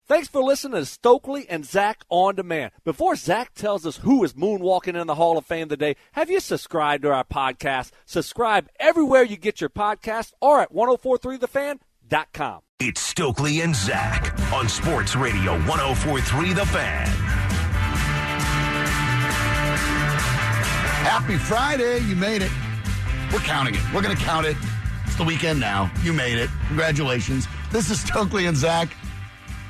Thanks for listening to Stokely and Zach On Demand. Before Zach tells us who is moonwalking in the Hall of Fame today, have you subscribed to our podcast? Subscribe everywhere you get your podcast or at 1043thefan.com. It's Stokely and Zach on Sports Radio 1043 The Fan. Happy Friday. You made it. We're counting it. We're going to count it. It's the weekend now. You made it. Congratulations. This is Stokely and Zach.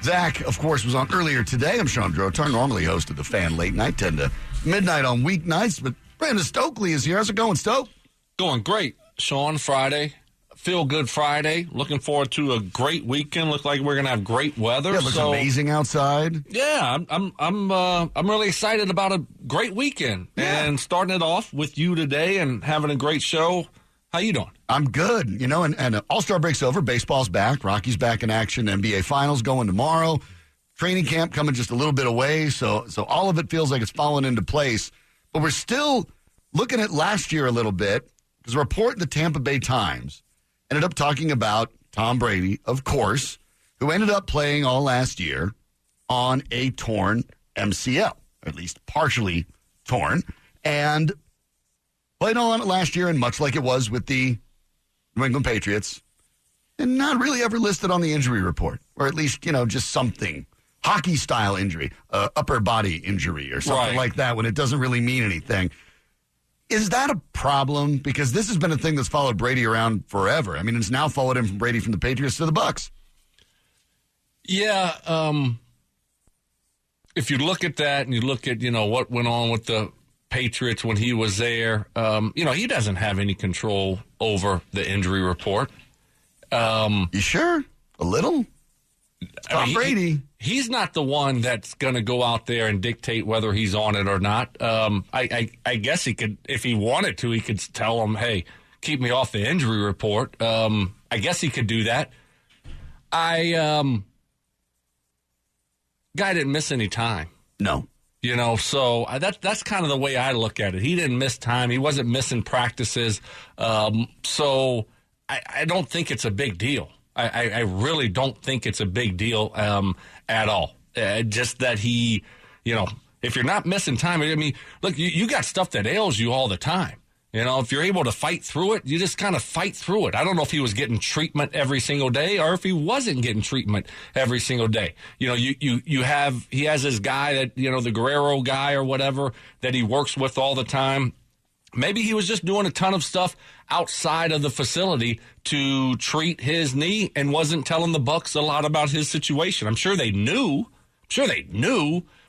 Zach, of course, was on earlier today. I'm Sean Drotar, normally host of The Fan late night, 10 to midnight on weeknights. But Brandon Stokely is here. How's it going, Stoke? Going great, Sean. Friday. Feel good Friday. Looking forward to a great weekend. Look like we're going to have great weather. Yeah, it looks amazing outside. Yeah, I'm really excited about a great weekend. Yeah. And starting it off with you today and having a great show. How you doing? I'm good. You know, and All-Star break's over. Baseball's back. Rockies back in action. NBA Finals going tomorrow. Training camp coming just a little bit away. So all of it feels like it's fallen into place. But we're still looking at last year a little bit because a report in the Tampa Bay Times ended up talking about Tom Brady, of course, who ended up playing all last year on a torn MCL, or at least partially torn. And played on it last year, and much like it was with the New England Patriots, and not really ever listed on the injury report, or at least, you know, just something. Hockey-style injury, upper body injury or something like that when it doesn't really mean anything. Is that a problem? Because this has been a thing that's followed Brady around forever. I mean, it's now followed him from Brady from the Patriots to the Bucs. Yeah, if you look at that and you look at, you know, what went on with the Patriots when he was there, you know, he doesn't have any control over the injury report. You sure? A little? Tom Brady. He's not the one that's going to go out there and dictate whether he's on it or not. I guess he could, if he wanted to, he could tell him, hey, keep me off the injury report. I guess he could do that. Guy didn't miss any time. No. You know, so that's kind of the way I look at it. He didn't miss time. He wasn't missing practices. So I don't think it's a big deal. I really don't think it's a big deal at all. Just that he, you know, if you're not missing time, I mean, look, you got stuff that ails you all the time. You know, if you're able to fight through it, you just kind of fight through it. I don't know if he was getting treatment every single day or if he wasn't getting treatment every single day. You know, he has this guy that, you know, the Guerrero guy or whatever that he works with all the time. Maybe he was just doing a ton of stuff outside of the facility to treat his knee and wasn't telling the Bucs a lot about his situation. I'm sure they knew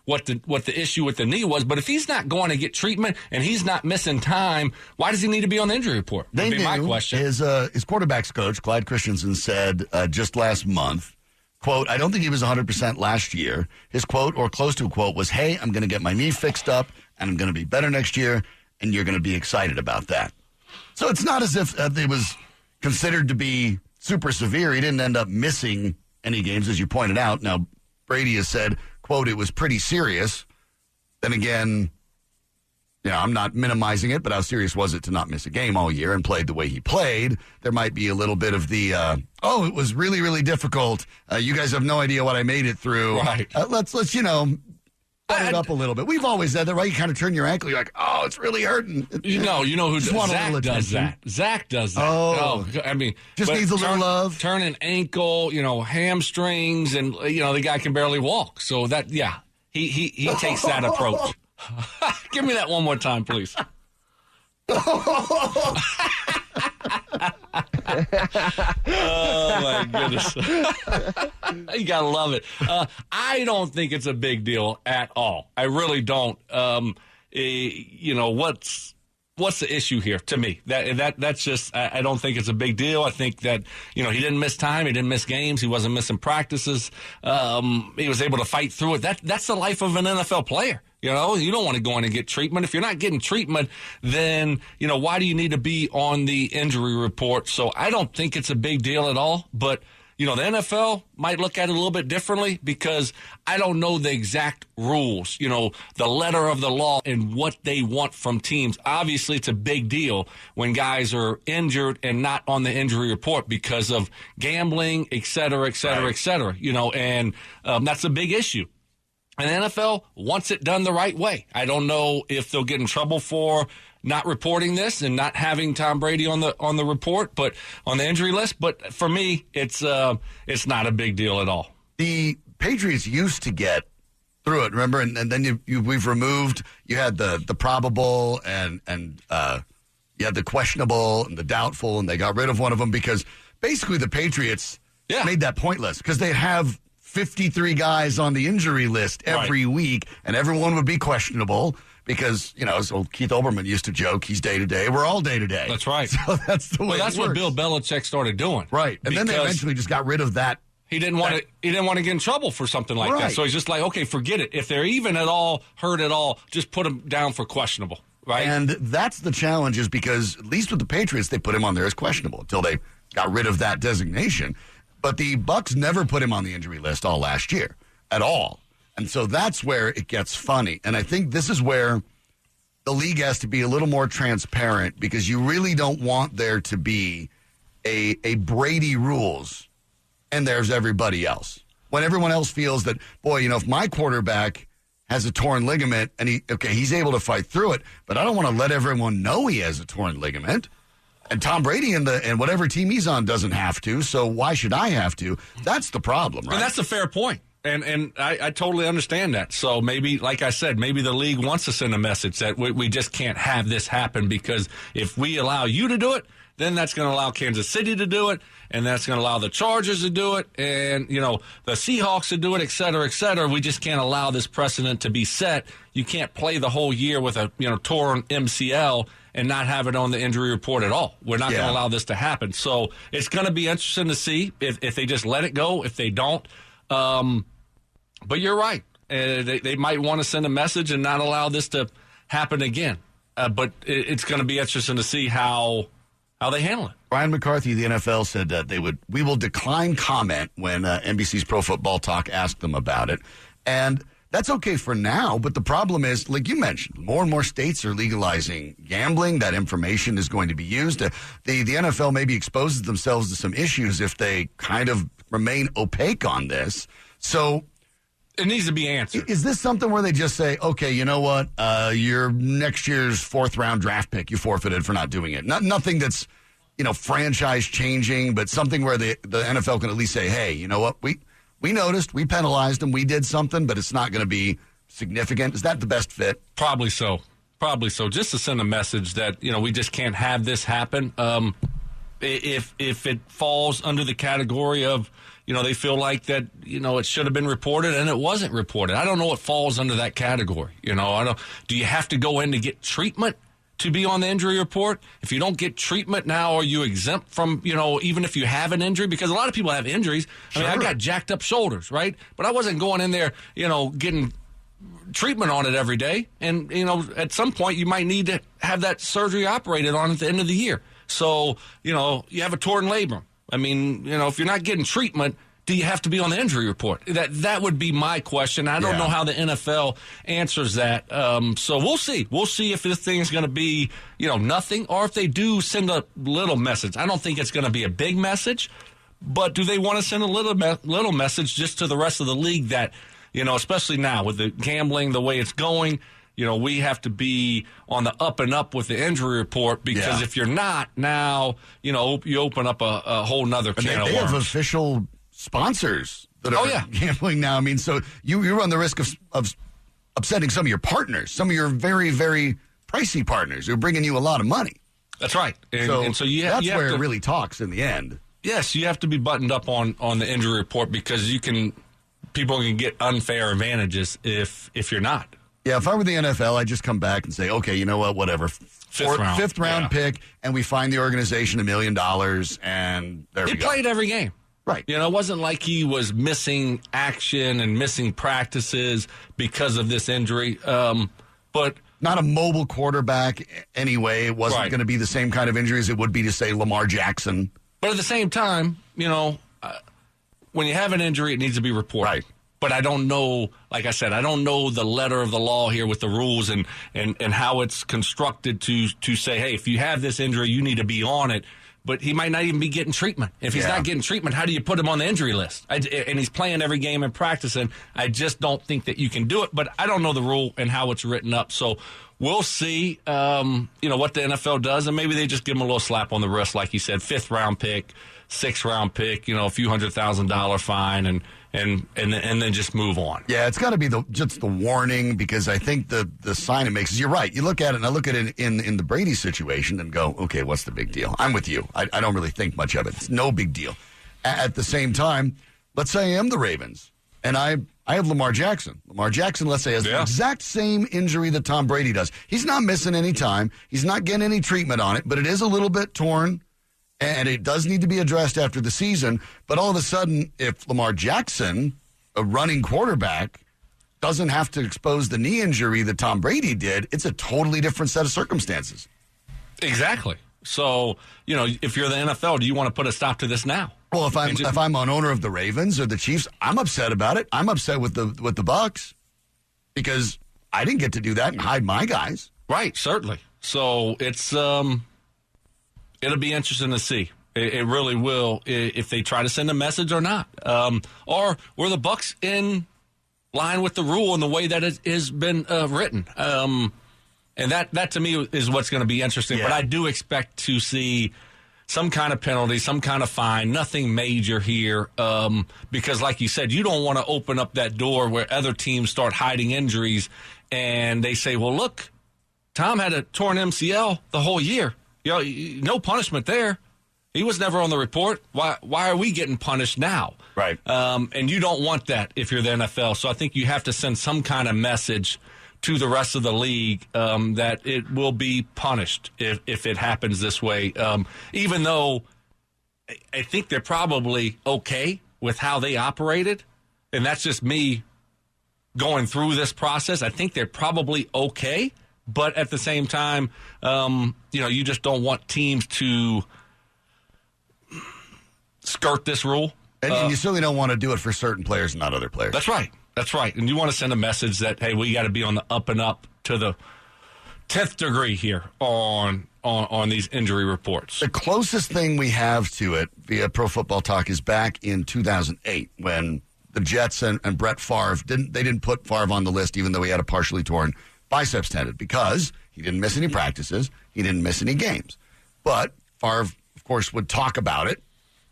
what the issue with the knee was, but if he's not going to get treatment and he's not missing time, why does he need to be on the injury report? That'd be my question. His quarterback's coach, Clyde Christensen, said just last month, quote, I don't think he was 100% last year. His quote, or close to a quote, was, hey, I'm going to get my knee fixed up and I'm going to be better next year, and you're going to be excited about that. So it's not as if it was considered to be super severe. He didn't end up missing any games, as you pointed out. Now, Brady has said, quote, it was pretty serious. Then again, you know, I'm not minimizing it, but how serious was it to not miss a game all year and played the way he played? There might be a little bit of the, it was really, really difficult. You guys have no idea what I made it through. Right. Let's you know, put it up a little bit. We've always said that, right? You kind of turn your ankle, you're like, oh, it's really hurting. You know who Zach does that. Zach does that. Oh, I mean, just needs a little love. Turn an ankle, you know, hamstrings, and you know the guy can barely walk. So that, yeah, he takes that approach. Give me that one more time, please. Oh my goodness. You gotta love it. I don't think it's a big deal at all. I really don't. You know, what's the issue here to me? That's just, I don't think it's a big deal. I think that, you know, he didn't miss time, he didn't miss games, he wasn't missing practices. He was able to fight through it. That's the life of an NFL player. You know, you don't want to go in and get treatment. If you're not getting treatment, then, you know, why do you need to be on the injury report? So I don't think it's a big deal at all. But, The NFL might look at it a little bit differently because I don't know the exact rules, the letter of the law and what they want from teams. Obviously, it's a big deal when guys are injured and not on the injury report because of gambling, et cetera, et cetera, et cetera, and that's a big issue. And the NFL wants it done the right way. I don't know if they'll get in trouble for not reporting this and not having Tom Brady on the report, but on the injury list. But for me, it's not a big deal at all. The Patriots used to get through it, remember? And then we've removed. You had the probable and you had the questionable and the doubtful, and they got rid of one of them because basically the Patriots made that pointless because they have 53 guys on the injury list every week, and everyone would be questionable because, so Keith Olbermann used to joke, he's day-to-day. We're all day-to-day. That's right. So that's the way Well, that's it what works. Bill Belichick started doing. Right. And then they eventually just got rid of that. He didn't want to get in trouble for something like that. So he's just like, okay, forget it. If they're even at all hurt at all, just put them down for questionable. Right. And that's the challenge is because, at least with the Patriots, they put him on there as questionable until they got rid of that designation. But the Bucs never put him on the injury list all last year at all. And so that's where it gets funny. And I think this is where the league has to be a little more transparent because you really don't want there to be a Brady rules and there's everybody else. When everyone else feels that, boy, if my quarterback has a torn ligament and he's able to fight through it, but I don't want to let everyone know he has a torn ligament. And Tom Brady and whatever team he's on doesn't have to, so why should I have to? That's the problem, right? And that's a fair point. And I totally understand that. So maybe, like I said, maybe the league wants to send a message that we just can't have this happen because if we allow you to do it, then that's going to allow Kansas City to do it, and that's going to allow the Chargers to do it, and, the Seahawks to do it, et cetera, et cetera. We just can't allow this precedent to be set. You can't play the whole year with a, torn MCL and not have it on the injury report at all. We're not going to allow this to happen. So it's going to be interesting to see if they just let it go, if they don't. But you're right. They might want to send a message and not allow this to happen again. But it's going to be interesting to see how they handle it. Brian McCarthy, the NFL, said that we will decline comment when NBC's Pro Football Talk asked them about it. And that's okay for now, but the problem is, like you mentioned, more and more states are legalizing gambling. That information is going to be used. The NFL maybe exposes themselves to some issues if they kind of remain opaque on this. So it needs to be answered. Is this something where they just say, okay, you know what, your next year's fourth-round draft pick you forfeited for not doing it? Nothing that's, franchise changing, but something where the NFL can at least say, hey, you know what, we noticed, we penalized them, we did something, but it's not going to be significant. Is that the best fit? Probably so. Just to send a message that, we just can't have this happen. If it falls under the category of, they feel like that, it should have been reported and it wasn't reported. I don't know what falls under that category. Do you have to go in to get treatment to be on the injury report? If you don't get treatment now, are you exempt from, even if you have an injury? Because a lot of people have injuries. I mean, I got jacked up shoulders, right? But I wasn't going in there, getting treatment on it every day. And, at some point you might need to have that surgery operated on at the end of the year. So, you have a torn labrum. I mean, if you're not getting treatment, do you have to be on the injury report? That would be my question. I don't know how the NFL answers that. So we'll see. We'll see if this thing is going to be, nothing, or if they do send a little message. I don't think it's going to be a big message, but do they want to send a little message just to the rest of the league that, especially now with the gambling, the way it's going, we have to be on the up and up with the injury report because if you're not now, you open up a whole nother can of worms. They have official sponsors that are gambling now. I mean, so you run the risk of upsetting some of your partners, some of your very, very pricey partners who are bringing you a lot of money. That's right. And so that's where it really talks in the end. Yes, you have to be buttoned up on the injury report because people can get unfair advantages if you're not. Yeah, if I were the NFL, I'd just come back and say, okay, you know what, whatever. Fifth round pick, and we find the organization $1 million, and there we go. He played every game. Right. It wasn't like he was missing action and missing practices because of this injury. But not a mobile quarterback anyway. It wasn't going to be the same kind of injury as it would be to, say, Lamar Jackson. But at the same time, when you have an injury, it needs to be reported. Right. But I don't know, like I said, I don't know the letter of the law here with the rules and how it's constructed to say, hey, if you have this injury, you need to be on it. But he might not even be getting treatment. If he's not getting treatment, how do you put him on the injury list? And he's playing every game and practicing. I just don't think that you can do it. But I don't know the rule and how it's written up. So we'll see, what the NFL does. And maybe they just give him a little slap on the wrist, like you said, 5th-round pick, 6th-round pick, a few $100,000 fine, and then just move on. Yeah, it's got to be just the warning, because I think the sign it makes is, you're right. You look at it, and I look at it in the Brady situation and go, okay, what's the big deal? I'm with you. I don't really think much of it. It's no big deal. At the same time, let's say I am the Ravens, and I have Lamar Jackson. Lamar Jackson, let's say, has the exact same injury that Tom Brady does. He's not missing any time. He's not getting any treatment on it, but it is a little bit torn. And it does need to be addressed after the season. But all of a sudden, if Lamar Jackson, a running quarterback, doesn't have to expose the knee injury that Tom Brady did, it's a totally different set of circumstances. Exactly. So, if you're the NFL, do you want to put a stop to this now? Well, if I'm an owner of the Ravens or the Chiefs, I'm upset about it. I'm upset with the Bucks, because I didn't get to do that and hide my guys. Right, certainly. So it's it'll be interesting to see. It really will, if they try to send a message or not. Or were the Bucs in line with the rule and the way that it has been written? And that to me is what's going to be interesting. Yeah. But I do expect to see some kind of penalty, some kind of fine, nothing major here. Because like you said, you don't want to open up that door where other teams start hiding injuries and they say, well, look, Tom had a torn MCL the whole year. No punishment there. He was never on the report. Why are we getting punished now? Right. And you don't want that if you're the NFL. So I think you have to send some kind of message to the rest of the league that it will be punished if it happens this way. Even though I think they're probably okay with how they operated, and that's just me going through this process. I think they're probably okay. But at the same time, you just don't want teams to skirt this rule. And you certainly don't want to do it for certain players and not other players. That's right. And you want to send a message that, hey, we got to be on the up and up to the 10th degree here on these injury reports. The closest thing we have to it via Pro Football Talk is back in 2008 when the Jets and Brett Favre didn't put Favre on the list, even though he had a partially torn biceps tendon, because he didn't miss any practices. He didn't miss any games. But Favre, of course, would talk about it,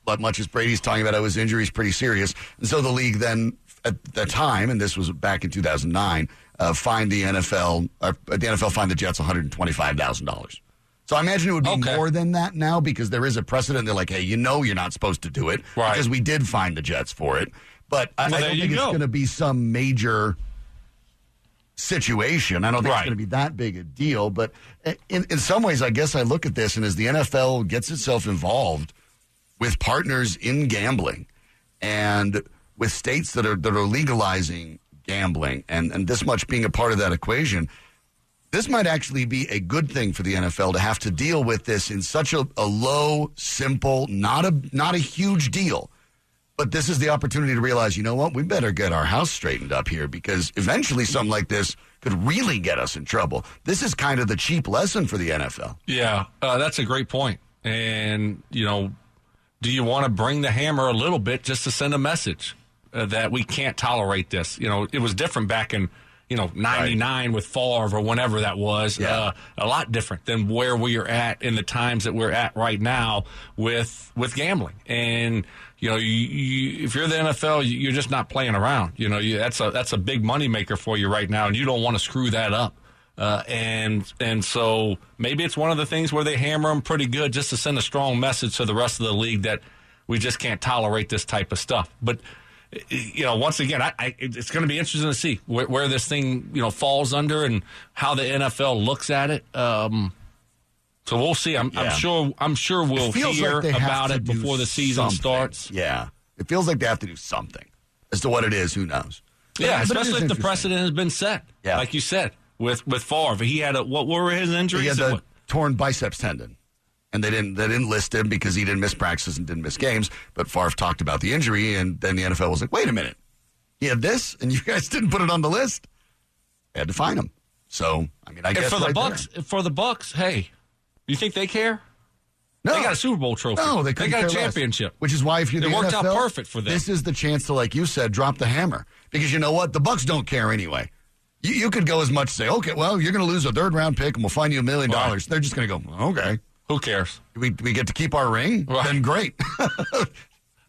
but much as Brady's talking about how his injury is pretty serious. And so the league then, at the time, and this was back in 2009, fined the NFL fined the Jets $125,000. So I imagine it would be more than that now, because there is a precedent. They're like, hey, you're not supposed to do it, because we did fine the Jets for it. But I don't think it's going to be some major situation. I don't think it's going to be that big a deal. But in some ways, I guess I look at this, and as the NFL gets itself involved with partners in gambling and with states that are legalizing gambling, and this much being a part of that equation, this might actually be a good thing for the NFL to have to deal with this in such a low, simple, not a huge deal. But this is the opportunity to realize, you know what, we better get our house straightened up here, because eventually something like this could really get us in trouble. This is kind of the cheap lesson for the NFL. Yeah, that's a great point. And, do you want to bring the hammer a little bit just to send a message that we can't tolerate this? It was different back in, 99 with Favre or whenever that was. Yeah. A lot different than where we are at in the times that we're at right now with gambling. And, if you're the NFL, you're just not playing around. That's a big moneymaker for you right now, and you don't want to screw that up. And so maybe it's one of the things where they hammer them pretty good just to send a strong message to the rest of the league that we just can't tolerate this type of stuff. But, once again, it's going to be interesting to see where this thing, falls under and how the NFL looks at it. So we'll see. I'm sure we'll hear about it before the season starts. Yeah. It feels like they have to do something. As to what it is, who knows? Yeah, especially if the precedent has been set. Yeah. Like you said, with Favre. He had what were his injuries? He had a torn biceps tendon. and they didn't list him because he didn't miss practices and didn't miss games. But Favre talked about the injury, and then the NFL was like, wait a minute. He had this, and you guys didn't put it on the list? They had to fine him. So, I mean, I guess for the Bucks, hey, you think they care? No. They got a Super Bowl trophy. No, they got a championship. Which is why if you're the NFL, worked out perfect for them. This is the chance to, like you said, drop the hammer. Because you know what? The Bucks don't care anyway. You could go as much as say, okay, well, you're going to lose a third-round pick, and we'll fine you $1 million. Right. They're just going to go, okay. Who cares? We get to keep our ring? Right. Then great.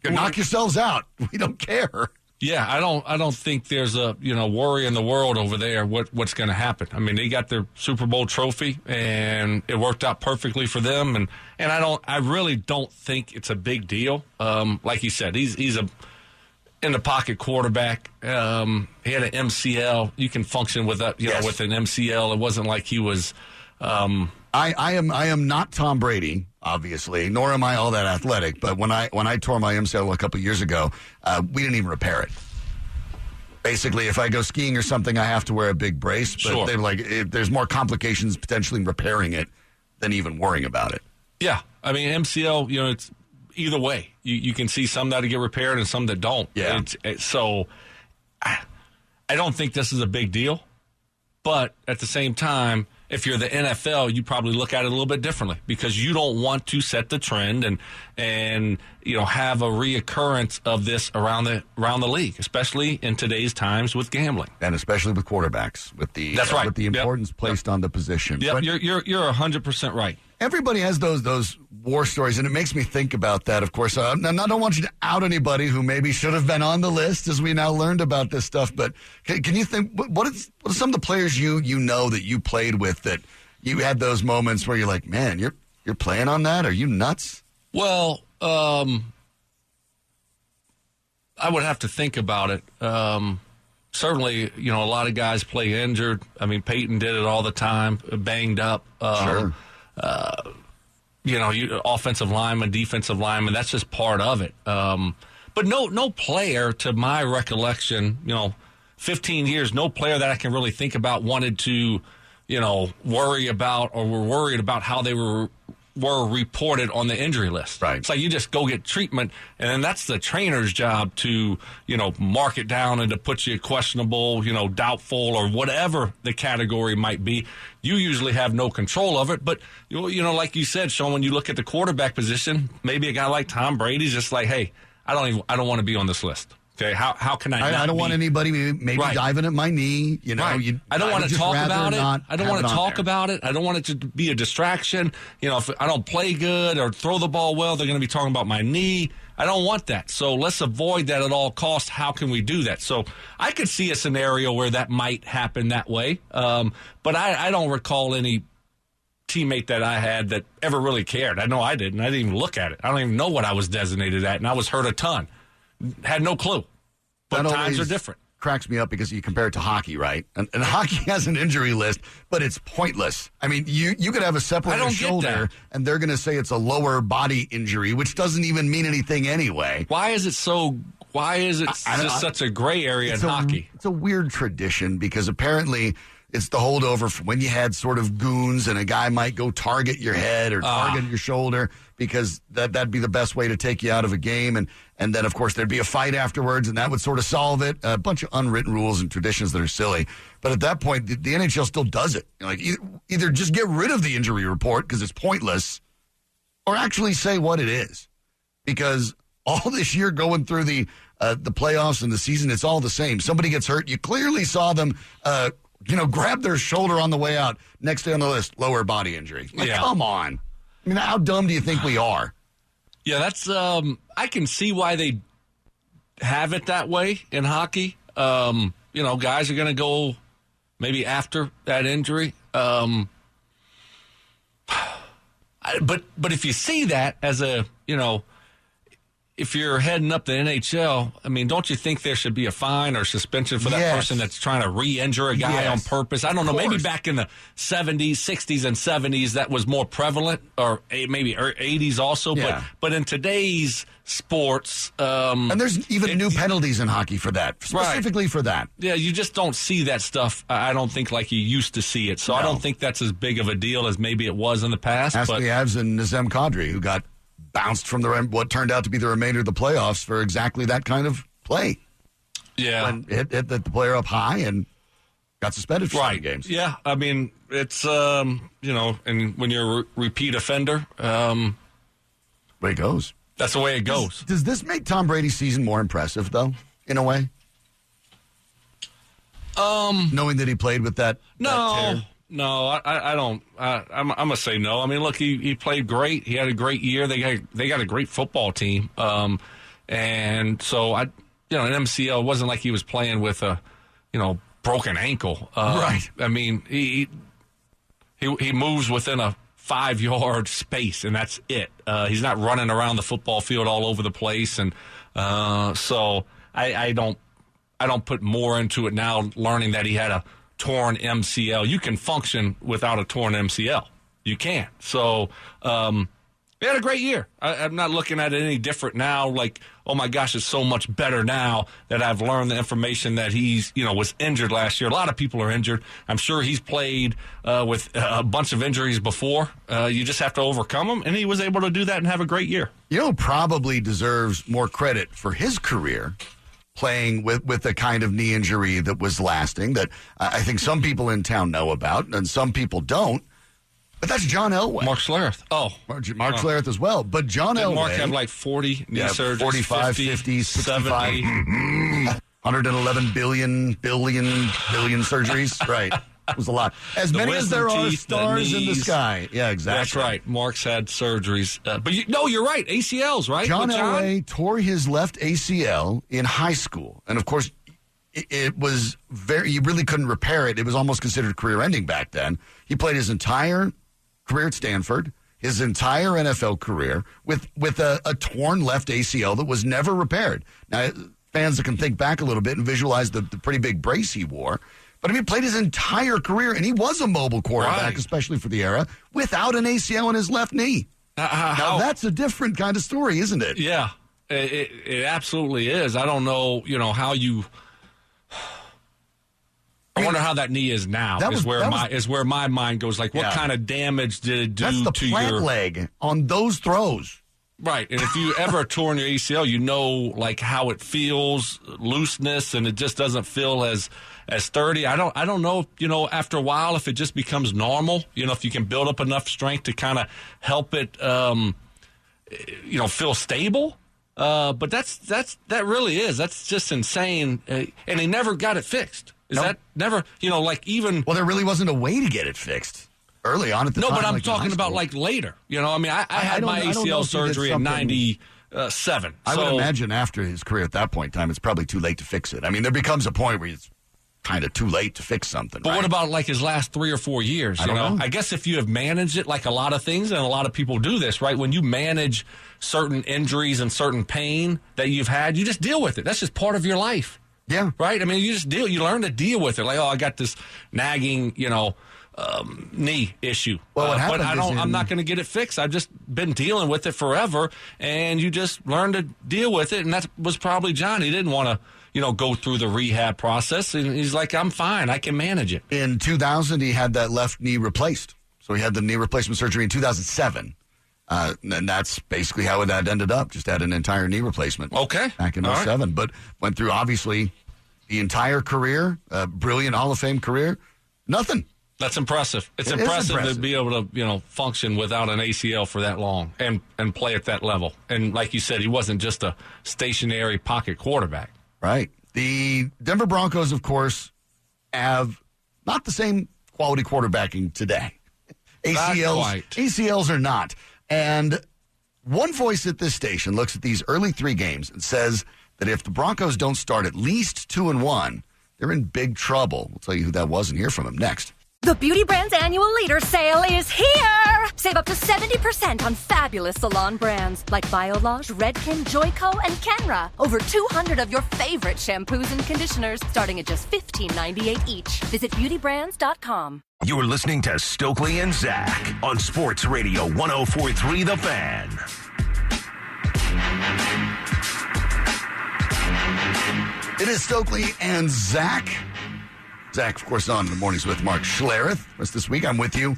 Knock yourselves out. We don't care. Yeah, I don't think there's a worry in the world over there what's going to happen. I mean, they got their Super Bowl trophy and it worked out perfectly for them, and I really don't think it's a big deal. Like you said, he's a in the pocket quarterback. He had an MCL. You can function with that, with an MCL. It wasn't like he was. I am not Tom Brady, obviously, nor am I all that athletic. But when I tore my MCL a couple years ago, we didn't even repair it. Basically, if I go skiing or something, I have to wear a big brace. But sure. They're like, there's more complications potentially in repairing it than even worrying about it. Yeah, I mean MCL. It's either way. You can see some that get repaired and some that don't. Yeah. So I don't think this is a big deal. But at the same time, if you're the NFL, you probably look at it a little bit differently because you don't want to set the trend and have a reoccurrence of this around the league, especially in today's times with gambling and especially with quarterbacks with the that's right. with the importance placed on the position. Yeah, but you're 100% right. Everybody has those war stories, and it makes me think about that, of course. I don't want you to out anybody who maybe should have been on the list as we now learned about this stuff, but can you think, what are some of the players you know that you played with that you had those moments where you're like, man, you're playing on that? Are you nuts? Well, I would have to think about it. Certainly, a lot of guys play injured. I mean, Peyton did it all the time, banged up. Sure. Offensive lineman, defensive lineman, that's just part of it. But no player, to my recollection, 15 years, no player that I can really think about wanted to, worry about or were worried about how they were reported on the injury list. Right. It's like you just go get treatment, and then that's the trainer's job to, mark it down and to put you questionable, doubtful, or whatever the category might be. You usually have no control of it. But, like you said, Sean, when you look at the quarterback position, maybe a guy like Tom Brady's just like, hey, I don't want to be on this list. Okay, how can I don't want anybody maybe right. diving at my knee. Right. I don't want to talk about it. I don't want to talk about it. I don't want it to be a distraction. If I don't play good or throw the ball well, they're going to be talking about my knee. I don't want that. So let's avoid that at all costs. How can we do that? So I could see a scenario where that might happen that way. But I don't recall any teammate that I had that ever really cared. I know I didn't. I didn't even look at it. I don't even know what I was designated at, and I was hurt a ton. Had no clue. But times are different. Cracks me up because you compare it to hockey, right? And hockey has an injury list, but it's pointless. I mean, you could have a separated shoulder, and they're going to say it's a lower body injury, which doesn't even mean anything anyway. Why is it such a gray area in hockey? It's a weird tradition because apparently it's the holdover from when you had sort of goons and a guy might go target your head or target your shoulder because that'd be the best way to take you out of a game. And then, of course, there'd be a fight afterwards, and that would sort of solve it. A bunch of unwritten rules and traditions that are silly. But at that point, the NHL still does it. Like either just get rid of the injury report because it's pointless or actually say what it is. Because all this year going through the playoffs and the season, it's all the same. Somebody gets hurt. You clearly saw them grab their shoulder on the way out. Next day on the list, lower body injury. Come on. I mean, how dumb do you think we are? Yeah, that's I can see why they have it that way in hockey. Guys are going to go maybe after that injury. But if you see that as a, if you're heading up the NHL, I mean, don't you think there should be a fine or suspension for that person that's trying to re-injure a guy on purpose? I don't know. Maybe back in the 70s, 60s, and 70s that was more prevalent, or maybe 80s also. Yeah. But in today's sports, and there's even new penalties in hockey for that, specifically for that. Yeah, you just don't see that stuff. I don't think like you used to see it. So I don't think that's as big of a deal as maybe it was in the past. Ask the Avs and Nazem Kadri, who got bounced from what turned out to be the remainder of the playoffs for exactly that kind of play. Yeah. When hit the player up high and got suspended for 7 games. Yeah, I mean, it's, and when you're a repeat offender. Way it goes. That's the way it goes. Does this make Tom Brady's season more impressive, though, in a way? Knowing that he played with that tear? No, I don't. I'm going to say no. I mean, look, he played great. He had a great year. They got a great football team. And so, an MCL, it wasn't like he was playing with a, broken ankle. Right. I mean, he moves within a 5-yard space, and that's it. He's not running around the football field all over the place. And so I don't put more into it now, learning that he had a torn MCL. You can function without a torn MCL. You can. So he had a great year. I'm not looking at it any different now. Like, oh my gosh, it's so much better now that I've learned the information that he's, was injured last year. A lot of people are injured. I'm sure he's played with a bunch of injuries before. You just have to overcome them, and he was able to do that and have a great year. Probably deserves more credit for his career, playing with the kind of knee injury that was lasting, that I think some people in town know about and some people don't. But that's John Elway. Mark Schlereth. Mark Schlereth as well. But John Elway. Mark had like 40 knee surgeries. 45, 50, 65. 111 billion surgeries. Right. It was a lot. As many as there are stars in the sky. Yeah, exactly. That's right. Mark's had surgeries. But you're right. ACLs, right? John Elway tore his left ACL in high school. And, of course, it was you really couldn't repair it. It was almost considered career-ending back then. He played his entire career at Stanford, his entire NFL career, with a torn left ACL that was never repaired. Now, fans that can think back a little bit and visualize the pretty big brace he wore. But, he played his entire career, and he was a mobile quarterback, especially for the era, without an ACL in his left knee. Now, that's a different kind of story, isn't it? Yeah, it absolutely is. I don't know, how you... I wonder how that knee is now. Is where my mind goes. Like, what kind of damage did it do to your... That's the plant leg on those throws. Right, and if you ever torn your ACL, like how it feels, looseness, and it just doesn't feel as sturdy. I don't know, after a while, if it just becomes normal, if you can build up enough strength to kind of help it, feel stable. But that really is. That's just insane. And he never got it fixed. That never, even... Well, there really wasn't a way to get it fixed early on at the time. No, but I'm talking about later. I had my ACL surgery in 97. I would imagine after his career at that point in time, it's probably too late to fix it. I mean, there becomes a point where it's kind of too late to fix something. But what about like his last 3 or 4 years? I don't know. I guess if you have managed it, like a lot of things, and a lot of people do this, right? When you manage certain injuries and certain pain that you've had, you just deal with it. That's just part of your life. Yeah. Right? I mean, you learn to deal with it. Like, I got this nagging, knee issue. Well, but I'm not going to get it fixed. I've just been dealing with it forever, and you just learn to deal with it. And that was probably John. He didn't want to, go through the rehab process. And he's like, I'm fine. I can manage it. In 2000, he had that left knee replaced. So he had the knee replacement surgery in 2007. And that's basically how it had ended up. Just had an entire knee replacement. Okay. Back in 2007. Right. But went through, obviously, the entire career, brilliant Hall of Fame career. Nothing. That's impressive. It's impressive to be able to, function without an ACL for that long and play at that level. And like you said, he wasn't just a stationary pocket quarterback. Right. The Denver Broncos, of course, have not the same quality quarterbacking today. ACLs are not. And one voice at this station looks at these early 3 games and says that if the Broncos don't start at least 2-1, they're in big trouble. We'll tell you who that was and hear from him next. The Beauty Brand's annual leader sale is here! Save up to 70% on fabulous salon brands like Biolage, Redken, Joico, and Kenra. Over 200 of your favorite shampoos and conditioners starting at just $15.98 each. Visit beautybrands.com. You're listening to Stokely and Zach on Sports Radio 104.3 The Fan. It is Stokely and Zach. Zach, of course, on the mornings with Mark Schlereth. Rest this week, I'm with you.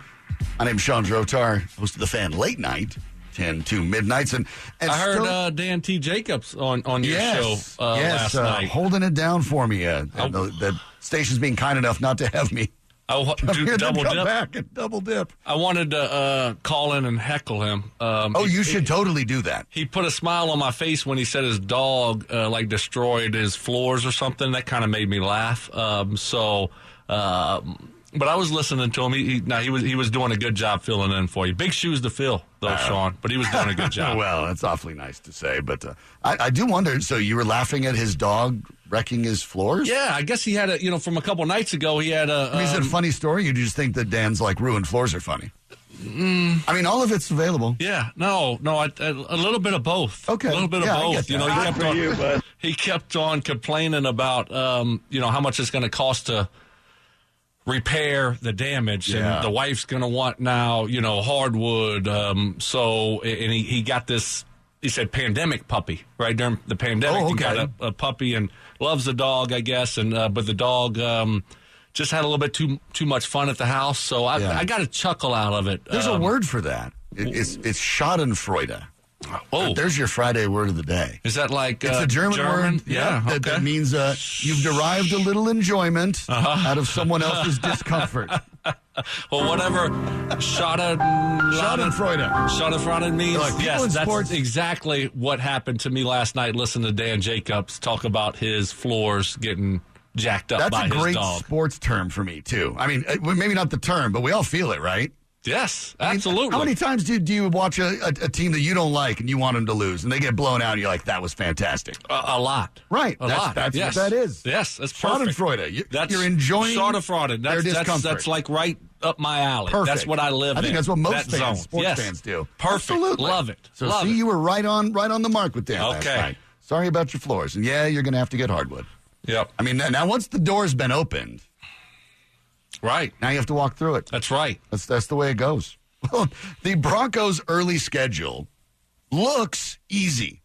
My name's Sean Drotar, host of The Fan Late Night, 10 to midnights. And I heard Dan T. Jacobs on your show last night. Holding it down for me. The station's being kind enough not to have me. I'll do double dip. Back and double dip. I wanted to call in and heckle him. You should totally do that. He put a smile on my face when he said his dog destroyed his floors or something. That kind of made me laugh. But I was listening to him. He was doing a good job filling in for you. Big shoes to fill, though, Sean. But he was doing a good job. Well, that's awfully nice to say. But I do wonder. So you were laughing at his dog wrecking his floors? Yeah, I guess he had from a couple nights ago. He had a. Is it a funny story? You just think that Dan's ruined floors are funny? I mean, all of it's available. Yeah, no, a little bit of both. Okay, a little bit of both. He kept on complaining about how much it's going to cost to repair the damage, and the wife's going to want now hardwood. He got this. He said pandemic puppy right during the pandemic. Oh, okay. He got a puppy and loves the dog, I guess, and but the dog just had a little bit too much fun at the house. So I got a chuckle out of it. There's a word for that. It's Schadenfreude. Oh, there's your Friday word of the day. Is that like it's a German word? Yeah, okay. That means you've derived a little enjoyment out of someone else's discomfort. Well, whatever Schadenfreude means. Yes, that's sports. Exactly what happened to me last night. Listen to Dan Jacobs talk about his floors getting jacked up by his dog. That's a great sports term for me too. I mean, maybe not the term, but we all feel it, right? Yes, absolutely. How many times do you watch a team that you don't like and you want them to lose, and they get blown out and you're like, that was fantastic? A lot. Right. A lot. That's yes. what that is. Yes, that's perfect. Schadenfreude. You're enjoying their discomfort. That's like right up my alley. Perfect. That's what I live in. I think that's what most sports yes. fans do. Perfect. Absolutely. Love it. So Love it. you were right on the mark with Dan last night. Sorry about your floors. And you're going to have to get hardwood. Yep. I mean, now once the door's been opened, right. Now you have to walk through it. That's right. That's the way it goes. Well, the Broncos' early schedule looks easy.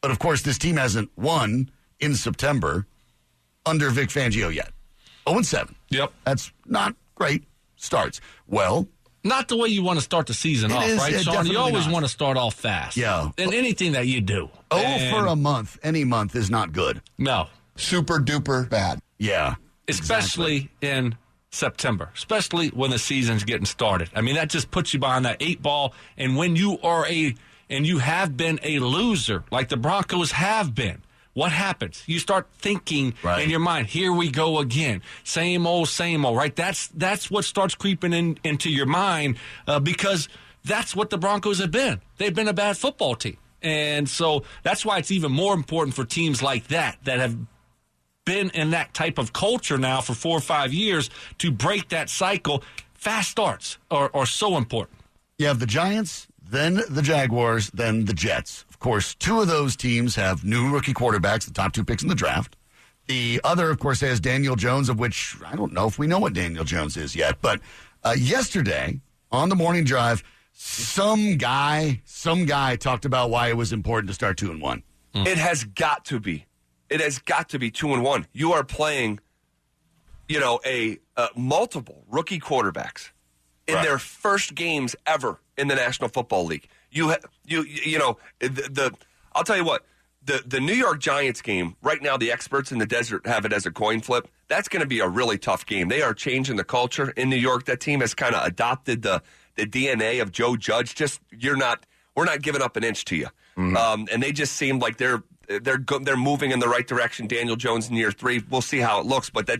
But, of course, this team hasn't won in September under Vic Fangio yet. 0-7. Yep. That's not great starts. Well, not the way you want to start the season off, right, Sean? You always want to start off fast. Yeah. In anything that you do. For a month, any month is not good. No. Super duper bad. Yeah. Especially in September, especially when the season's getting started. I mean, that just puts you behind that 8 ball. And when you have been a loser, like the Broncos have been, what happens? You start thinking in your mind, here we go again. Same old, right? That's what starts creeping into your mind because that's what the Broncos have been. They've been a bad football team. And so that's why it's even more important for teams like that have been in that type of culture now for 4 or 5 years to break that cycle. Fast starts are so important. You have the Giants, then the Jaguars, then the Jets. Of course, 2 of those teams have new rookie quarterbacks, the top 2 picks in the draft. The other, of course, has Daniel Jones, of which I don't know if we know what Daniel Jones is yet. But yesterday on the morning drive, some guy talked about why it was important to start 2-1. It has got to be. It has got to be 2-1. You are playing, multiple rookie quarterbacks in their first games ever in the National Football League. I'll tell you what, the New York Giants game right now, the experts in the desert have it as a coin flip. That's going to be a really tough game. They are changing the culture in New York. That team has kind of adopted the DNA of Joe Judge. We're not giving up an inch to you. Mm-hmm. And they just seem like they're moving in the right direction. Daniel Jones in year 3. We'll see how it looks. But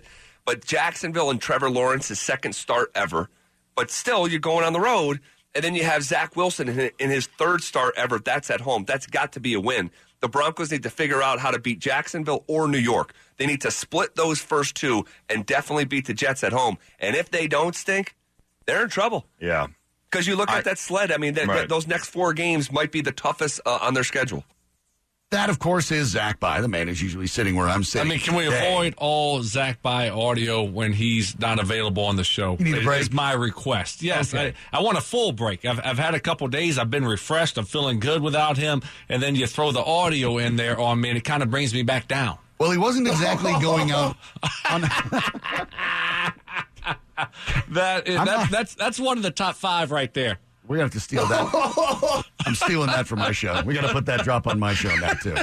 Jacksonville and Trevor Lawrence, his second start ever. But still, you're going on the road, and then you have Zach Wilson in his 3rd start ever. That's at home. That's got to be a win. the Broncos need to figure out how to beat Jacksonville or New York. They need to split those first two and definitely beat the Jets at home. And if they don't stink, they're in trouble. Yeah. Because you look at that sled, I mean, those next 4 games might be the toughest on their schedule. That, of course, is Zach By, the man who's usually sitting where I'm sitting. I mean, can we avoid all Zach By audio when he's not available on the show? You need a break? It's my request. Yes, okay. I want a full break. I've had a couple days. I've been refreshed. I'm feeling good without him. And then you throw the audio in there on me, and it kind of brings me back down. Well, he wasn't exactly going out on... That's one of the top 5 right there. We're going to have to steal that. I'm stealing that for my show. We got to put that drop on my show now, too.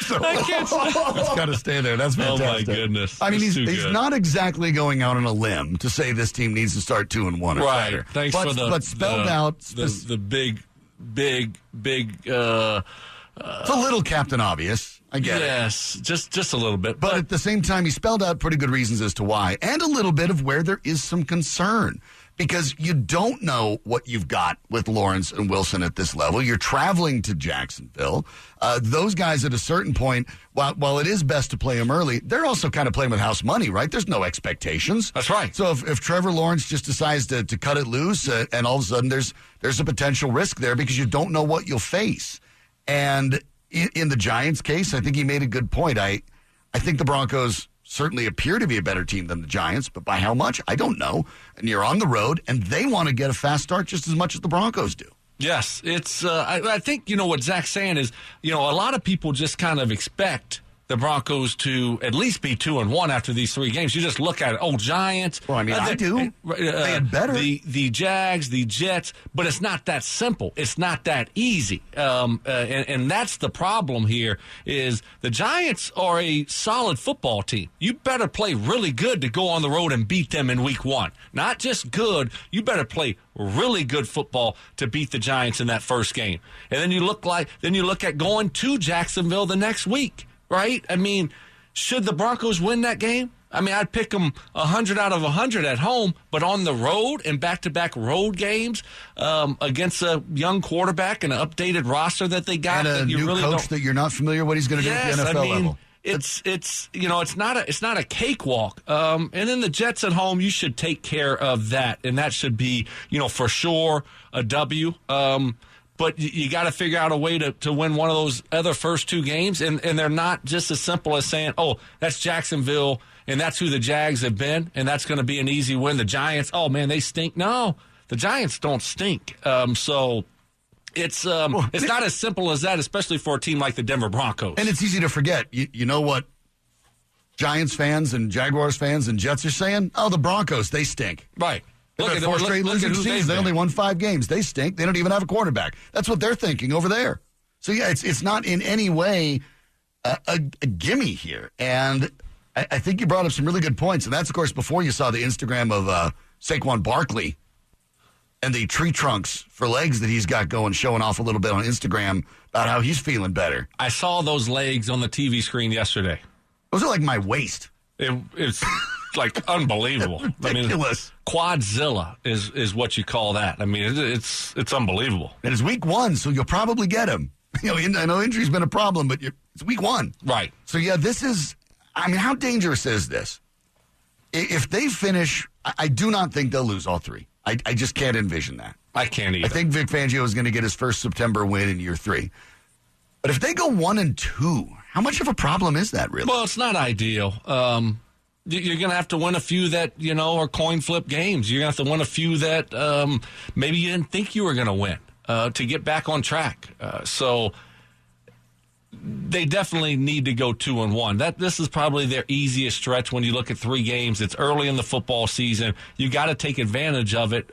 So that's got to stay there. That's fantastic. Oh, my goodness. I mean, he's not exactly going out on a limb to say this team needs to start 2-1 or right. better. Thanks for but spelled out the big. It's a little Captain Obvious. I get it. Yes, just a little bit. But at the same time, he spelled out pretty good reasons as to why, and a little bit of where there is some concern. Because you don't know what you've got with Lawrence and Wilson at this level. You're traveling to Jacksonville. Those guys at a certain point, while it is best to play them early, they're also kind of playing with house money, right? There's no expectations. That's right. So if Trevor Lawrence just decides to cut it loose and all of a sudden there's a potential risk there because you don't know what you'll face. And in the Giants' case, I think he made a good point. I think the Broncos certainly appear to be a better team than the Giants, but by how much, I don't know. And you're on the road, and they want to get a fast start just as much as the Broncos do. Yes, it's. I think what Zach's saying is, a lot of people just kind of expect the Broncos to at least be 2-1 after these 3 games. You just look at it. Oh, Giants. Well, I mean, I do. They had better. The Jags, the Jets, but it's not that simple. It's not that easy. And that's the problem here is the Giants are a solid football team. You better play really good to go on the road and beat them in week 1. Not just good. You better play really good football to beat the Giants in that first game. And then you look at going to Jacksonville the next week. Right? I mean, should the Broncos win that game? I mean, I'd pick them 100 out of 100 at home, but on the road and back-to-back road games against a young quarterback and an updated roster that they got. And a new coach that you're not familiar with what he's going to do at the NFL level. It's not a cakewalk. And then the Jets at home, you should take care of that, and that should be, for sure a W. But you got to figure out a way to win one of those other first 2 games, and they're not just as simple as saying, oh, that's Jacksonville, and that's who the Jags have been, and that's going to be an easy win. The Giants, oh, man, they stink. No, the Giants don't stink. So it's not as simple as that, especially for a team like the Denver Broncos. And it's easy to forget. You know what Giants fans and Jaguars fans and Jets are saying? Oh, the Broncos, they stink. Right. Look at 4 straight losing seasons. They only won 5 games. They stink. They don't even have a quarterback. That's what they're thinking over there. So, yeah, it's not in any way a gimme here. And I think you brought up some really good points. And that's, of course, before you saw the Instagram of Saquon Barkley and the tree trunks for legs that he's got going, showing off a little bit on Instagram about how he's feeling better. I saw those legs on the TV screen yesterday. Those are like my waist. It's like unbelievable. Ridiculous. I mean, Quadzilla is what you call that. I mean, it's unbelievable. And it's week 1, so you'll probably get him. I know injury's been a problem, but it's week 1. Right. So, yeah, this is, I mean, how dangerous is this? If they finish, I do not think they'll lose all 3. I just can't envision that. I can't either. I think Vic Fangio is going to get his first September win in year 3. But if they go 1-2, how much of a problem is that, really? Well, it's not ideal. You're going to have to win a few that, are coin flip games. You're going to have to win a few that maybe you didn't think you were going to win to get back on track. So they definitely need to go 2-1. This is probably their easiest stretch when you look at 3 games. It's early in the football season. You got to take advantage of it.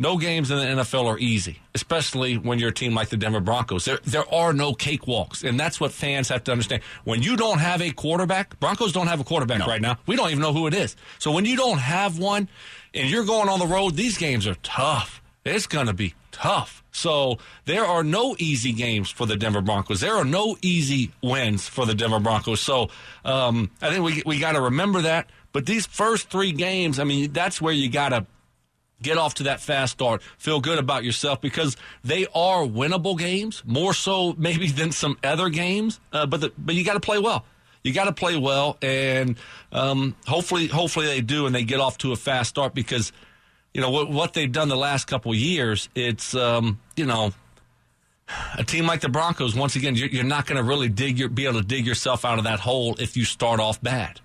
No games in the NFL are easy, especially when you're a team like the Denver Broncos. There are no cakewalks, and that's what fans have to understand. When you don't have a quarterback, Broncos don't have a quarterback right now. We don't even know who it is. So when you don't have one and you're going on the road, these games are tough. It's going to be tough. So there are no easy games for the Denver Broncos. There are no easy wins for the Denver Broncos. So I think we got to remember that. But these first 3 games, I mean, that's where you got to Get off to that fast start. Feel good about yourself because they are winnable games, more so maybe than some other games. But you got to play well. You got to play well, and hopefully they do, and they get off to a fast start because what they've done the last couple of years. It's a team like the Broncos. Once again, you're not going to really be able to dig yourself out of that hole if you start off bad.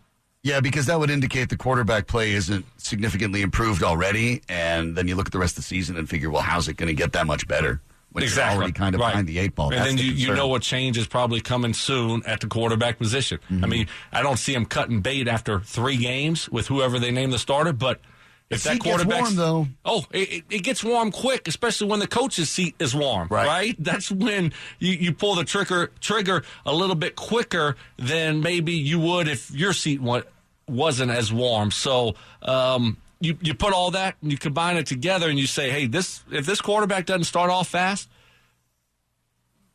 Yeah, because that would indicate the quarterback play isn't significantly improved already, and then you look at the rest of the season and figure, well, how's it going to get that much better when you're already kind of behind the eight ball? And then you know a change is probably coming soon at the quarterback position. Mm-hmm. I mean, I don't see them cutting bait after 3 games with whoever they name the starter, but if that quarterback's gets warm, though. It gets warm quick, especially when the coach's seat is warm, right? That's when you pull the trigger a little bit quicker than maybe you would if your seat wasn't as warm. So you put all that and you combine it together and you say, hey, if this quarterback doesn't start off fast,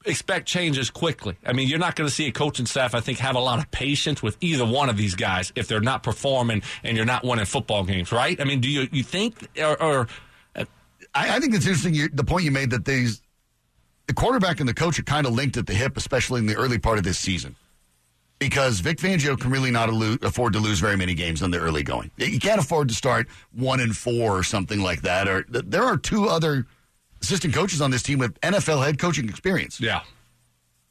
expect changes quickly. I mean, you're not going to see a coaching staff, I think, have a lot of patience with either one of these guys if they're not performing and you're not winning football games, right? I mean, do you think I think it's interesting, the point you made that the quarterback and the coach are kind of linked at the hip, especially in the early part of this season. Because Vic Fangio can really not afford to lose very many games on the early going. You can't afford to start 1-4 or something like that. Or there are 2 other assistant coaches on this team with NFL head coaching experience. Yeah.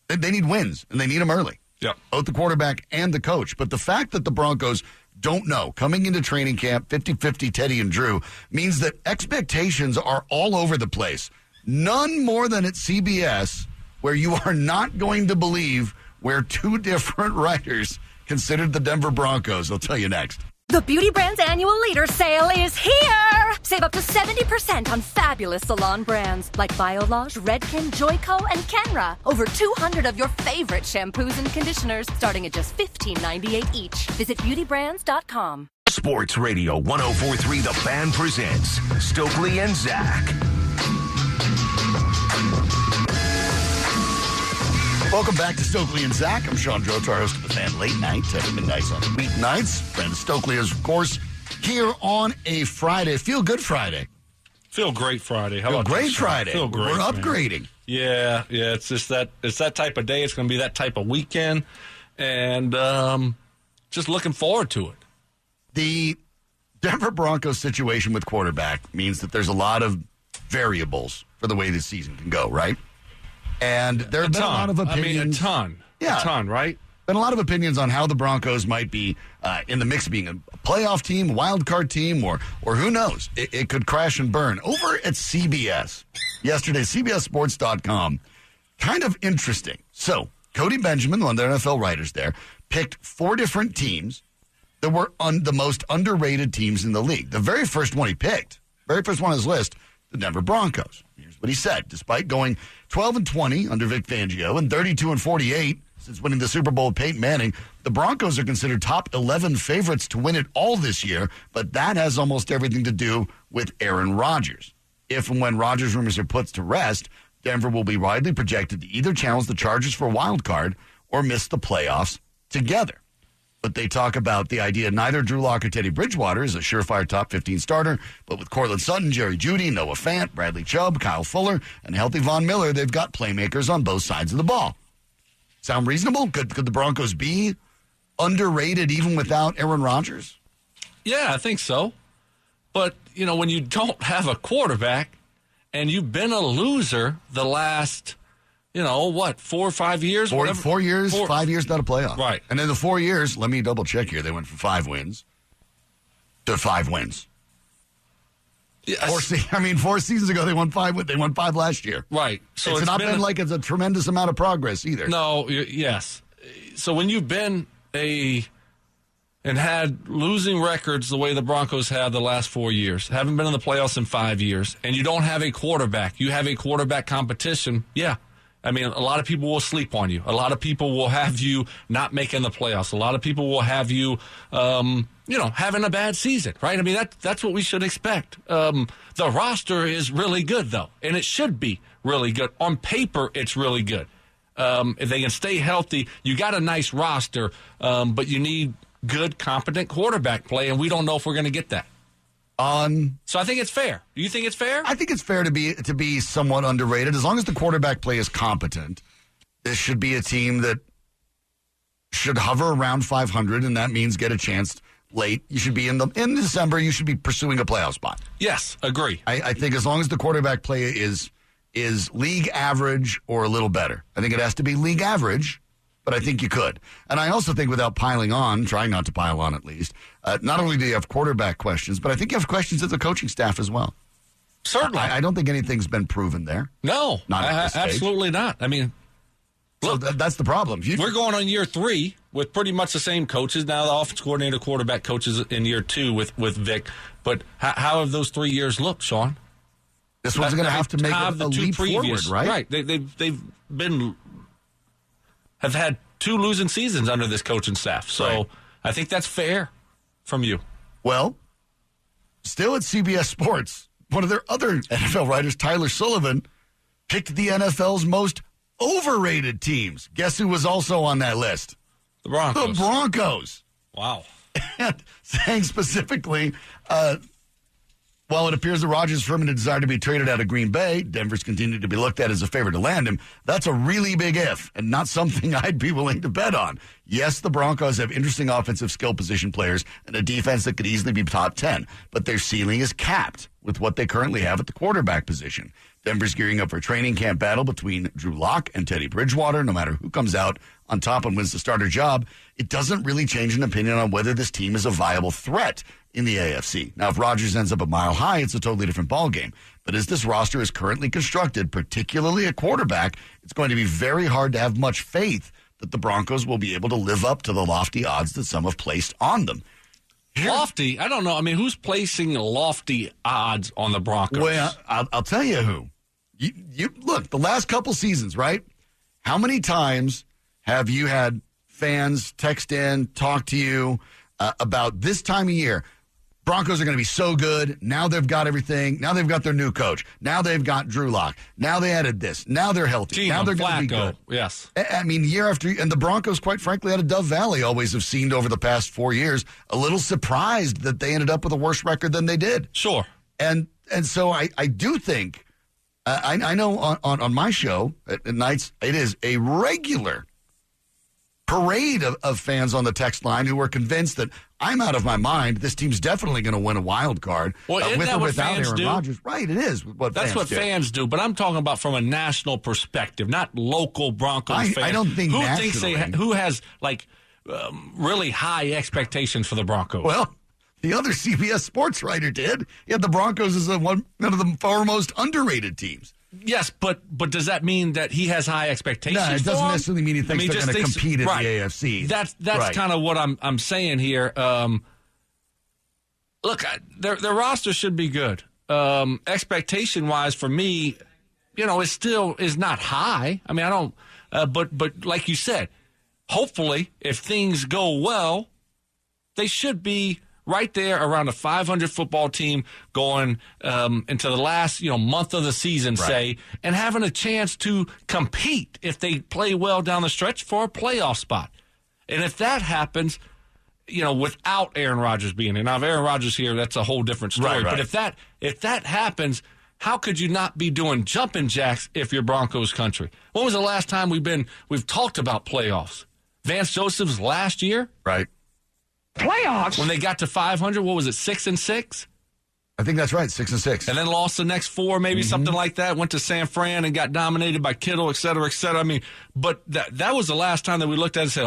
They need wins, and they need them early. Yeah. Both the quarterback and the coach. But the fact that the Broncos don't know, coming into training camp, 50-50 Teddy and Drew, means that expectations are all over the place. None more than at CBS, where you are not going to believe where 2 different writers considered the Denver Broncos. I'll tell you next. The Beauty Brand's annual leader sale is here! Save up to 70% on fabulous salon brands like Biolage, Redken, Joico, and Kenra. Over 200 of your favorite shampoos and conditioners starting at just $15.98 each. Visit beautybrands.com. Sports Radio 104.3 The Fan presents Stokely and Zach. Welcome back to Stokely and Zach. I'm Sean Drotar, host of The Fan Late Night, 10 midnights on weeknights. Brandon Stokely is, of course, here on a Friday. Feel good Friday. Feel great Friday. How Feel about great Friday. Feel great. We're upgrading. Man. Yeah. It's just that type of day. It's going to be that type of weekend, and just looking forward to it. The Denver Broncos situation with quarterback means that there's a lot of variables for the way this season can go, right? And there have been a lot of opinions. A ton. Yeah. A ton, right? Been a lot of opinions on how the Broncos might be in the mix of being a playoff team, a wild card team, or who knows. It could crash and burn. Over at CBS yesterday, CBSSports.com, kind of interesting. So, Cody Benjamin, one of the NFL writers there, picked 4 different teams that were the most underrated teams in the league. The very first one he picked, very first one on his list, the Denver Broncos. Here's what he said. Despite going 12-20 under Vic Fangio and 32-48 since winning the Super Bowl with Peyton Manning, the Broncos are considered top 11 favorites to win it all this year, but that has almost everything to do with Aaron Rodgers. If and when Rodgers rumors are put to rest, Denver will be widely projected to either challenge the Chargers for a wild card or miss the playoffs together. But they talk about the idea neither Drew Lock or Teddy Bridgewater is a surefire top 15 starter, but with Cortland Sutton, Jerry Jeudy, Noah Fant, Bradley Chubb, Kyle Fuller, and healthy Von Miller, they've got playmakers on both sides of the ball. Sound reasonable? Could the Broncos be underrated even without Aaron Rodgers? Yeah, I think so. But, when you don't have a quarterback and you've been a loser the last... 4 or 5 years? 4 years, 5 years without a playoff. Right. And in the 4 years, let me double check here, they went from 5 wins to 5 wins. Yes. 4 seasons ago, they won 5. They won 5 last year. Right. So it's not been like it's a tremendous amount of progress either. No, yes. So when you've been and had losing records the way the Broncos have the last 4 years, haven't been in the playoffs in 5 years, and you don't have a quarterback, you have a quarterback competition, yeah. I mean, a lot of people will sleep on you. A lot of people will have you not making the playoffs. A lot of people will have you, having a bad season, right? I mean, that's what we should expect. The roster is really good, though, and it should be really good. On paper, it's really good. If they can stay healthy, you got a nice roster, but you need good, competent quarterback play, and we don't know if we're going to get that. So I think it's fair. Do you think it's fair? I think it's fair to be somewhat underrated. As long as the quarterback play is competent, this should be a team that should hover around 500, and that means get a chance late. You should be in December. You should be pursuing a playoff spot. Yes, agree. I think as long as the quarterback play is league average or a little better. I think it has to be league average, but I think you could. And I also think without piling on, trying not to pile on at least, not only do you have quarterback questions, but I think you have questions at the coaching staff as well. Certainly. I don't think anything's been proven there. No, not at this stage. Absolutely not. I mean, look, so that's the problem. We're going on year 3 with pretty much the same coaches. Now the offense coordinator, quarterback coaches in year 2 with Vic. But how have those 3 years looked, Sean? This one's going to have to make a leap forward, right? Right. They've have had 2 losing seasons under this coaching staff. So right. I think that's fair from you. Well, still at CBS Sports, one of their other NFL writers, Tyler Sullivan, picked the NFL's most overrated teams. Guess who was also on that list? The Broncos. The Broncos. Wow. And saying specifically, while it appears that Rodgers firmly desired to be traded out of Green Bay, Denver's continued to be looked at as a favorite to land him. That's a really big if, and not something I'd be willing to bet on. Yes, the Broncos have interesting offensive skill position players and a defense that could easily be top 10, but their ceiling is capped with what they currently have at the quarterback position. Denver's gearing up for a training camp battle between Drew Lock and Teddy Bridgewater. No matter who comes out on top and wins the starter job, it doesn't really change an opinion on whether this team is a viable threat in the AFC. Now, if Rodgers ends up a mile high, it's a totally different ballgame. But as this roster is currently constructed, particularly at quarterback, it's going to be very hard to have much faith that the Broncos will be able to live up to the lofty odds that some have placed on them. Lofty? I don't know. I mean, who's placing lofty odds on the Broncos? Well, I'll tell you who. You look, the last couple seasons, right? How many times have you had fans text in, talk to you about this time of year? Broncos are going to be so good. Now they've got everything. Now they've got their new coach. Now they've got Drew Lock. Now they added this. Now they're healthy. Now they're going to be good. Yes. I mean, year after year. And the Broncos, quite frankly, out of Dove Valley always have seemed over the past 4 years a little surprised that they ended up with a worse record than they did. Sure. And so I do think, I know on my show at nights, it is a regular parade of fans on the text line who are convinced that I'm out of my mind. This team's definitely going to win a wild card with or without Aaron Rodgers. Right, it is. That's what fans do. But I'm talking about from a national perspective, not local Broncos fans. I don't think who has really high expectations for the Broncos. Well, the other CBS sports writer did. He had the Broncos as one of the foremost underrated teams. Yes, but does that mean that he has high expectations? No, it doesn't necessarily mean he thinks they're going to compete in the AFC. That's right. Kind of what I'm saying here. Look, their roster should be good. Expectation wise, for me, it still is not high. I mean, I don't. But like you said, hopefully, if things go well, they should be right there around a 500 football team going into the last month of the season, right, say, and having a chance to compete if they play well down the stretch for a playoff spot. And if that happens, without Aaron Rodgers being here. Now, if Aaron Rodgers here, that's a whole different story. Right. But if that happens, how could you not be doing jumping jacks if you're Broncos country? When was the last time we've talked about playoffs? Vance Joseph's last year? Right. Playoffs? When they got to 500, what was it, 6-6? I think that's right, 6-6. And then lost the next 4, maybe something like that. Went to San Fran and got dominated by Kittle, et cetera, et cetera. I mean, but that was the last time that we looked at it and said,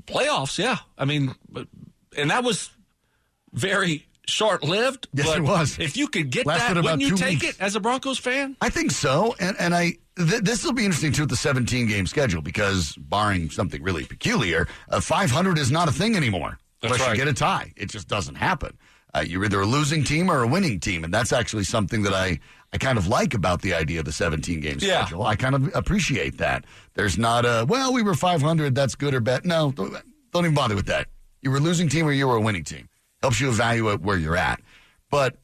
playoffs, yeah. I mean, and that was very short-lived. Yes, but it was. If you could get Lasted that, wouldn't you take weeks. it as a Broncos fan? I think so. And this will be interesting, too, with the 17-game schedule, because barring something really peculiar, 500 is not a thing anymore. That's unless right. you get a tie. It just doesn't happen. You're either a losing team or a winning team, and that's actually something that I kind of like about the idea of the 17-game schedule. I kind of appreciate that. There's not we were 500, that's good or bad. No, don't even bother with that. You were a losing team or you were a winning team. Helps you evaluate where you're at. But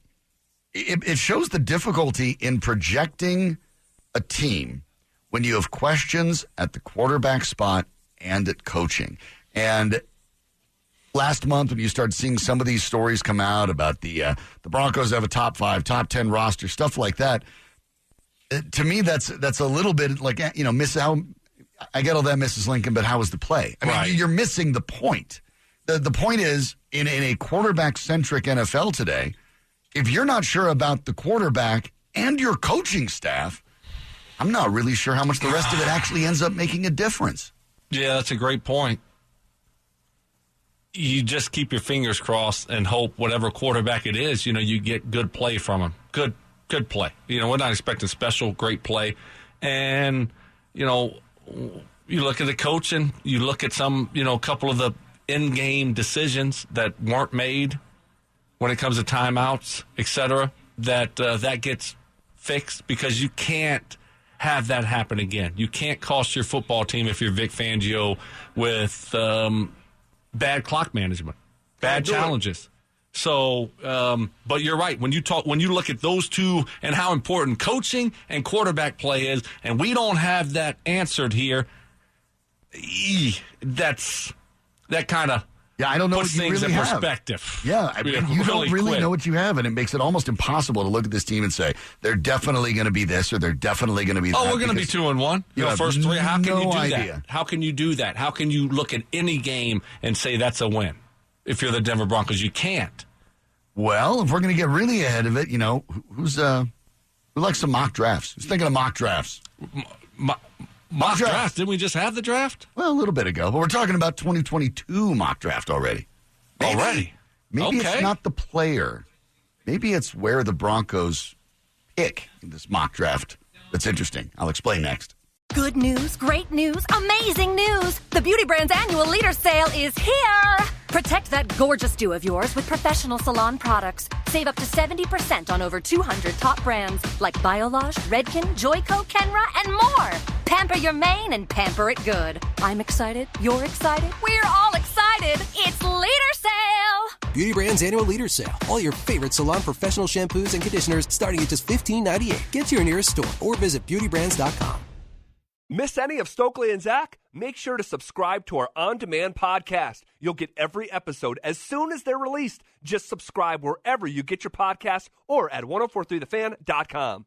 it shows the difficulty in projecting a team when you have questions at the quarterback spot and at coaching. And last month when you started seeing some of these stories come out about the Broncos have a top 5, top 10 roster, stuff like that. To me, that's a little bit like, miss how I get all that, Mrs. Lincoln, but how was the play? I mean, you're missing the point. The point is, in a quarterback-centric NFL today, if you're not sure about the quarterback and your coaching staff, I'm not really sure how much the rest of it actually ends up making a difference. Yeah, that's a great point. You just keep your fingers crossed and hope whatever quarterback it is, you get good play from him. Good play. We're not expecting special, great play. And, you look at the coaching, you look at some, a couple of the in-game decisions that weren't made when it comes to timeouts, et cetera, that gets fixed because you can't have that happen again. You can't cost your football team if you're Vic Fangio with bad clock management, bad challenges. So, but you're right. When you look at those two and how important coaching and quarterback play is, and we don't have that answered here, that kind of I don't know puts what you things really in have. perspective. Yeah, I mean, you don't really know what you have, and it makes it almost impossible to look at this team and say they're definitely going to be this or they're definitely going to be that. Oh, we're going to be 2-1. First three. How can you do that? How can you do that? How can you look at any game and say that's a win? If you're the Denver Broncos, you can't. Well, if we're going to get really ahead of it, who likes some mock drafts? Who's thinking of mock drafts? Mock draft? Didn't we just have the draft? Well, a little bit ago, but we're talking about 2022 mock draft already. Maybe it's not the player. Maybe it's where the Broncos pick in this mock draft that's interesting. I'll explain next. Good news, great news, amazing news! The Beauty Brand's annual leader sale is here! Protect that gorgeous do of yours with professional salon products. Save up to 70% on over 200 top brands like Biolage, Redken, Joico, Kenra, and more. Pamper your mane and pamper it good. I'm excited, you're excited, we're all excited. It's Leader Sale! Beauty Brand's annual leader sale. All your favorite salon professional shampoos and conditioners starting at just $15.98. Get to your nearest store or visit beautybrands.com. Miss any of Stokely and Zach? Make sure to subscribe to our on-demand podcast. You'll get every episode as soon as they're released. Just subscribe wherever you get your podcasts or at 1043thefan.com.